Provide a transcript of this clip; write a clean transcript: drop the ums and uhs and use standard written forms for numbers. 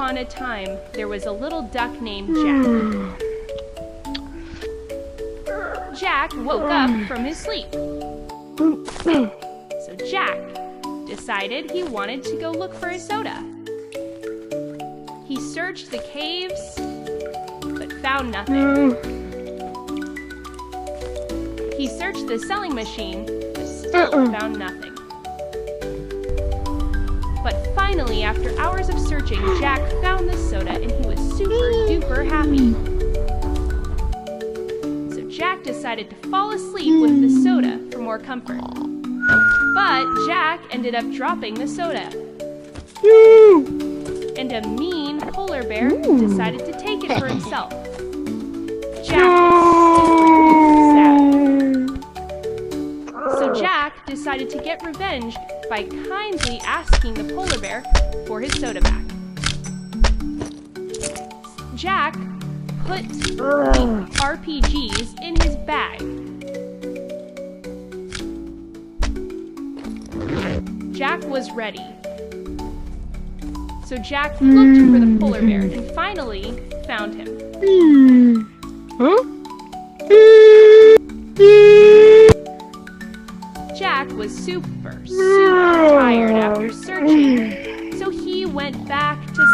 upon a time, there was a little duck named Jack. Jack woke up from his sleep. So Jack decided he wanted to go look for a soda. He searched the caves, but found nothing. He searched the selling machine, but still found nothing. But finally, after hours of searching, Jack found the soda and he was super duper happy. So Jack decided to fall asleep with the soda for more comfort. But Jack ended up dropping the soda. And a mean polar bear decided to take it for himself. Jack was super sad. So Jack decided to get revenge by kindly asking the polar bear for his soda back. Jack put the RPGs in his bag. Jack was ready. So Jack looked for the polar bear and finally found him. Jack was super tired after searching, so he went back to